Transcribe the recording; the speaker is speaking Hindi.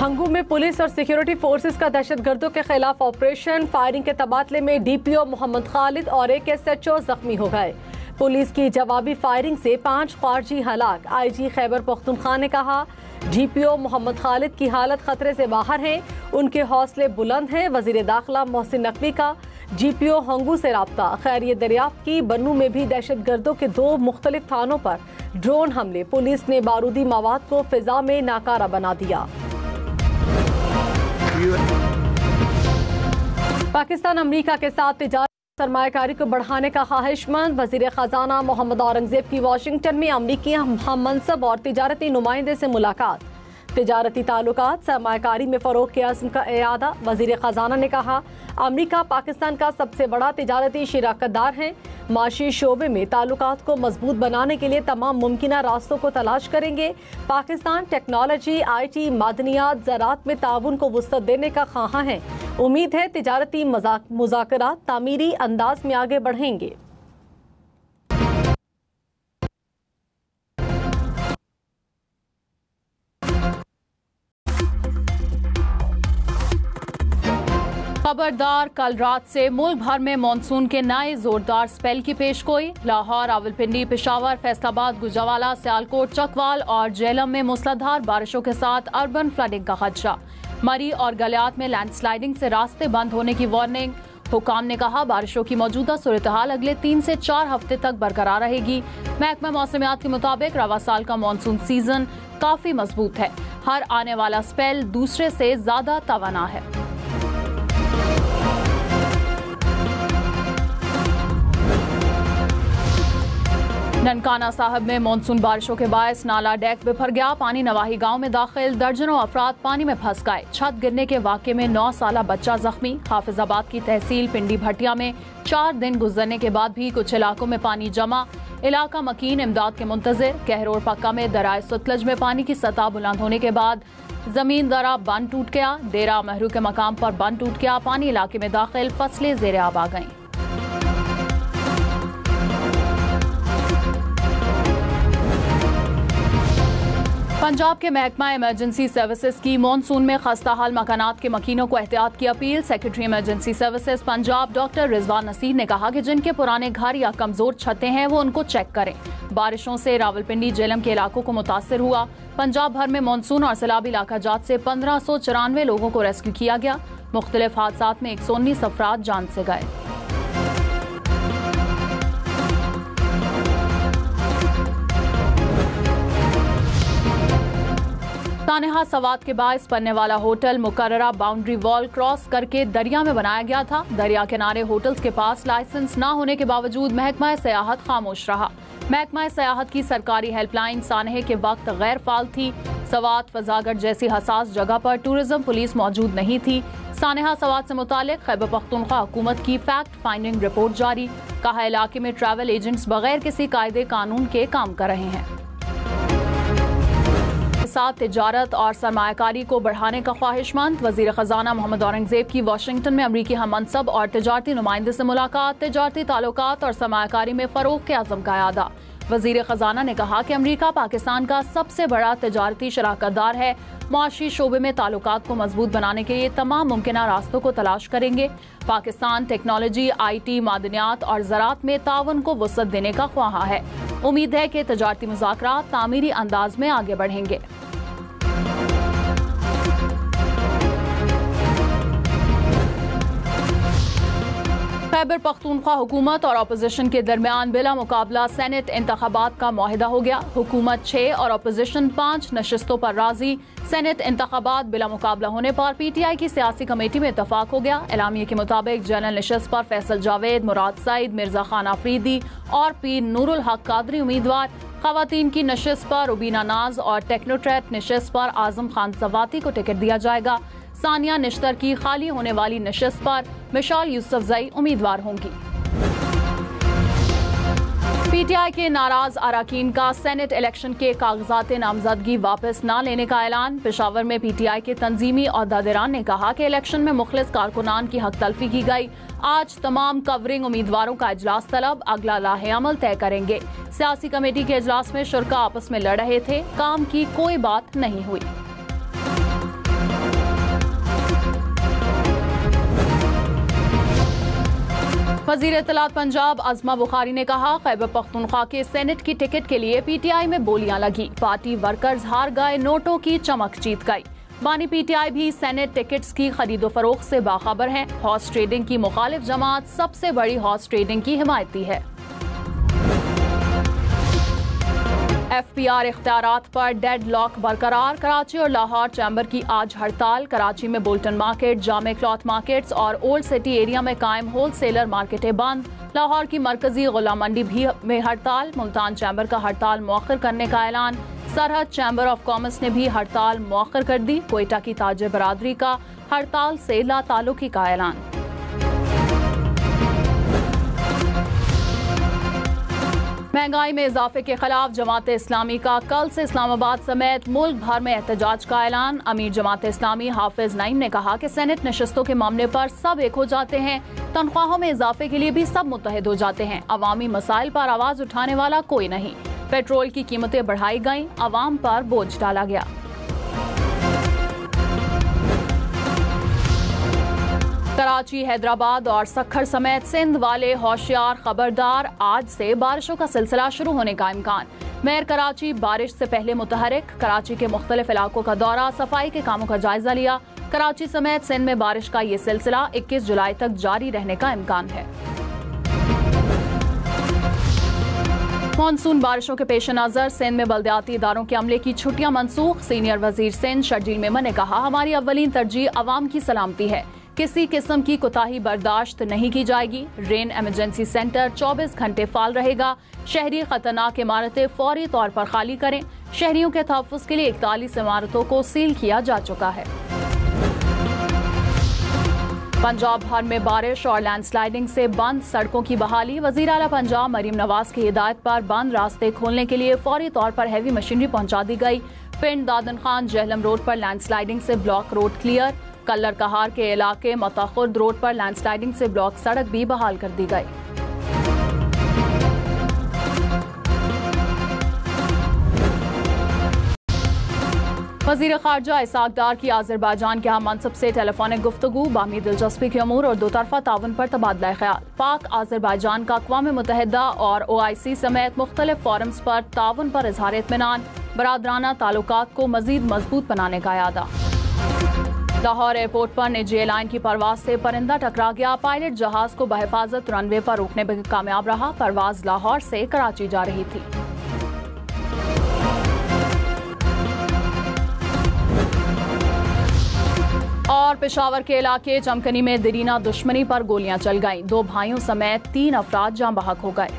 हंगू में पुलिस और सिक्योरिटी फोर्सेस का दहशतगर्दों के खिलाफ ऑपरेशन। फायरिंग के तबादले में डीपीओ मोहम्मद खालिद और एक एसएचओ जख्मी हो गए। पुलिस की जवाबी फायरिंग से 5 खारजी हलाक। आईजी खैबर पख्तूनख्वा ने कहा डीपीओ मोहम्मद खालिद की हालत खतरे से बाहर है, उनके हौसले बुलंद हैं। वजीर दाखिला मोहसिन नकवी का जीपीओ हंगू से राब्ता। खैरियत दरियाफ्त की। बन्नू में भी दहशतगर्दों के 2 मुख्तलिफ थानों पर ड्रोन हमले। पुलिस ने बारूदी मवाद को फिजा में नाकारा बना दिया। पाकिस्तान अमेरिका के साथ तिजारत सरमायाकारी को बढ़ाने का ख्वाहिशमंद। वजीर खजाना मोहम्मद औरंगजेब की वाशिंगटन में अमरीकी हम मनसब और तिजारती नुमाइंदे से मुलाकात। तिजारती ताल्लुकात सरमायाकारी में फ़रोग़ के अज़्म का इरादा। वजीर खजाना ने कहा अमरीका पाकिस्तान का सबसे बड़ा तिजारती शराकतदार है। माशी शोबे में ताल्लुकात को मजबूत बनाने के लिए तमाम मुमकिन रास्तों को तलाश करेंगे। पाकिस्तान टेक्नोलॉजी, IT, मादनियात, ज़राअत में ताउन को वुसअत देने का ख्वाहां है। उम्मीद है तिजारती मुज़ाकरात तामीरी अंदाज में आगे बढ़ेंगे। खबरदार, कल रात से मुल्क भर में मानसून के नए जोरदार स्पेल की पेशगोई। लाहौर, रावलपिंडी, पेशावर, फैसलाबाद, गुजरावाला, सियालकोट, चकवाल और जेलम में मूसलाधार बारिशों के साथ अर्बन फ्लडिंग का खदशा। मरी और गलियात में लैंडस्लाइडिंग से रास्ते बंद होने की वार्निंग। हुकाम ने कहा बारिशों की मौजूदा सूरत हाल अगले 3 से 4 हफ्ते तक बरकरार रहेगी। महकमा मौसमियात के मुताबिक रवा साल का मानसून सीजन काफी मजबूत है। हर आने वाला स्पेल दूसरे से ज्यादा तवाना है। ननकाना साहब में मानसून बारिशों के बायस नाला डेक बिफर गया। पानी नवाही गांव में दाखिल, दर्जनों अफराद पानी में फंस गए। छत गिरने के वाक़े में 9 साला बच्चा जख्मी। हाफिजाबाद की तहसील पिंडी भटिया में 4 दिन गुजरने के बाद भी कुछ इलाकों में पानी जमा। इलाका मकीन इमदाद के मुंतजिर। कहरोड़ पक्का में दराए सतलज में पानी की सतह बुलंद होने के बाद जमीन दरा बंद टूट गया। डेरा महरू के मकाम पर बंद टूट गया। पानी इलाके में दाखिल, फसलें ज़ेरे आब आ गईं। पंजाब के महकमा इमरजेंसी सर्विसेज की मानसून में खस्ता हाल मकानात के मकीनों को एहतियात की अपील। Secretary emergency services Punjab doctor Rizwan Naseer ने कहा कि जिनके पुराने घर या कमजोर छतें हैं वो उनको चेक करें। बारिशों से रावलपिंडी जेलम के इलाकों को मुतासर हुआ। पंजाब भर में मानसून और सैलाबी इलाका जात से 1594 लोगों को रेस्क्यू किया गया। मुख्तलिफ हादसात में 119 अफराद जान से गए। सानेहा सवात के बायस बनने वाला होटल मुकर्ररा बाउंड्री वॉल क्रॉस करके दरिया में बनाया गया था। दरिया किनारे होटल्स के पास लाइसेंस न होने के बावजूद महकमा सयाहत खामोश रहा। महकमा सयाहत की सरकारी हेल्पलाइन सानहे के वक्त गैर फाल थी। सवात, फजागढ़ जैसी हसास जगह पर टूरिज्म पुलिस मौजूद नहीं थी। सानेहा सवात से मुतालिक खैबर पख्तूनख्वा हुकूमत की फैक्ट फाइंडिंग रिपोर्ट जारी। कहा इलाके में ट्रैवल एजेंट्स बगैर किसी कायदे कानून के काम कर रहे हैं। साथ तिजारत और सरमायाकारी को बढ़ाने का ख्वाहिशमंद। वजीर खजाना मोहम्मद औरंगजेब की वाशिंगटन में अमरीकी हम मनसब और तिजारती नुमाइंदे से मुलाकात। तिजारती ताल्लुकात और सरमायाकारी में फ़रोग़ के अज़्म का इरादा। वजीर खजाना ने कहा कि अमरीका पाकिस्तान का सबसे बड़ा तिजारती शराकतदार है। मुआशी शोबे में ताल्लुकात को मजबूत बनाने के लिए तमाम मुमकिन रास्तों को तलाश करेंगे। पाकिस्तान टेक्नोलॉजी, IT, मादनियात और ज़राअत में ताउन को वुसअत देने का ख्वाहा है। उम्मीद है कि तिजारती मुज़ाकरात तामीरी अंदाज में आगे बढ़ेंगे। खैबर पख्तूनख्वा हुकूमत और अपोजिशन के दरमियान बिला मुकाबला सेनेट इंतखाबात का मुआहिदा हो गया। हुकूमत 6 और अपोजिशन 5 नशिस्तों पर राजी। सेनेट इंतखाबात बिला मुकाबला होने पर PTI की सियासी कमेटी में इतफाक हो गया। एलामिया के मुताबिक जनरल नशिस्त पर फैसल जावेद, मुराद सईद, मिर्जा खान आफरीदी और पीर नूरुल हक कादरी उम्मीदवार। खवातीन की नशिस्त पर रुबीना नाज और टेक्नोट्रेट नशिस्त पर आजम खान सवाती को टिकट दिया जाएगा। सानिया निश्तर की खाली होने वाली नशिस्त पर मिशाल यूसुफजई उम्मीदवार होंगी। PTI के नाराज अराकीन का सेनेट इलेक्शन के कागजात नामजदगी वापस न लेने का ऐलान। पेशावर में PTI के तंजीमी ओहदेदारान ने कहा कि इलेक्शन में मुखलिस कारकुनान की हक तलफी की गई। आज तमाम कवरिंग उम्मीदवारों का इजलास तलब, अगला लाहे अमल तय करेंगे। सियासी कमेटी के इजलास में शुरा आपस में लड़ रहे थे, काम की कोई बात नहीं हुई। वजीर इत्तलात पंजाब अज़मा बुखारी ने कहा, खैबर पख्तूनख्वा के सेनेट की टिकट के लिए पीटीआई में बोलियां लगी, पार्टी वर्कर्स हार गए, नोटों की चमक जीत गई। बानी पीटीआई भी सेनेट टिकट्स की खरीदो फरोख्त से बाखबर हैं। हॉर्स ट्रेडिंग की मुखालिफ जमात सबसे बड़ी हॉर्स ट्रेडिंग की हिमायती है। FPR इख्तियारात पर डेड लॉक बरकरार, कराची और लाहौर चैम्बर की आज हड़ताल। कराची में बुल्टन मार्केट, जामे क्लॉथ मार्केट्स और ओल्ड सिटी एरिया में कायम होलसेलर मार्केटें बंद। लाहौर की मरकजी गुलाम मंडी भी में हड़ताल। मुल्तान चैम्बर का हड़ताल मौखर करने का ऐलान। सरहद चैम्बर ऑफ कॉमर्स ने भी हड़ताल मौखर कर दी। कोयटा की ताजिर बरादरी का हड़ताल से लाताल्लुकी का ऐलान। महंगाई में इजाफे के खिलाफ जमात इस्लामी का कल से इस्लामाबाद समेत मुल्क भर में एहतजाज का ऐलान। अमीर जमात इस्लामी हाफिज नईम ने कहा कि सेनेट नशस्तों के मामले पर सब एक हो जाते हैं, तनख्वाहों में इजाफे के लिए भी सब मुत्तहिद हो जाते हैं, अवामी मसाइल पर आवाज उठाने वाला कोई नहीं। पेट्रोल की कीमतें बढ़ाई गईं, अवाम पर बोझ डाला गया। कराची, हैदराबाद और सक्खर समेत सिंध वाले होशियार, खबरदार, आज से बारिशों का सिलसिला शुरू होने का इम्कान। मेयर कराची बारिश से पहले मुतहरिक, कराची के मुख्तलिफ इलाकों का दौरा, सफाई के कामों का जायजा लिया। कराची समेत सिंध में बारिश का ये सिलसिला 21 जुलाई तक जारी रहने का इम्कान है। मानसून बारिशों के पेश नजर सिंध में बल्दियाती इदारों के अमले की छुट्टियां मनसूख। सीनियर वजीर सिंध शर्जील मेमन ने कहा, हमारी अव्वलीन तरजीह अवाम की सलामती है, किसी किस्म की कोताही बर्दाश्त नहीं की जाएगी। रेन इमरजेंसी सेंटर 24 घंटे फाल रहेगा। शहरी खतरनाक इमारतें फौरी तौर पर खाली करें। शहरियों के तहफ़्फ़ुज़ के लिए 41 इमारतों को सील किया जा चुका है। पंजाब भर में बारिश और लैंडस्लाइडिंग से बंद सड़कों की बहाली। वज़ीर आला पंजाब मरीम नवाज की हिदायत पर बंद रास्ते खोलने के लिए फौरी तौर पर हैवी मशीनरी पहुंचा दी गई। पिंड दादन खान जहलम रोड पर लैंडस्लाइडिंग से ब्लॉक रोड क्लियर। कल्लर कहार के इलाके मतखुर्द रोड पर लैंडस्लाइडिंग से ब्लॉक सड़क भी बहाल कर दी गई। वज़ीर ख़ारजा इसाक डार की आज़रबाईजान के अहम मनसब से टेलीफोनिक गुफ्तगू, बाहमी दिलचस्पी के अमूर और दो तरफ़ा ताउन पर तबादला ख्याल। पाक आज़रबाईजान का अक़वाम मुत्तहिदा और OIC समेत मुख्तलिफ फोरम्स पर ताउन पर इज़हार इत्मीनान। बरादराना ताल्लुकात को मज़ीद मजबूत बनाने का इरादा। लाहौर एयरपोर्ट पर निजी एयरलाइन की परवाज से परिंदा टकरा गया। पायलट जहाज को बहिफाजत रनवे पर रोकने में कामयाब रहा। परवाज लाहौर से कराची जा रही थी। और पेशावर के इलाके चमकनी में दरीना दुश्मनी पर गोलियां चल गईं। 2 भाइयों समेत 3 अफराद जाँ बहक हो गए।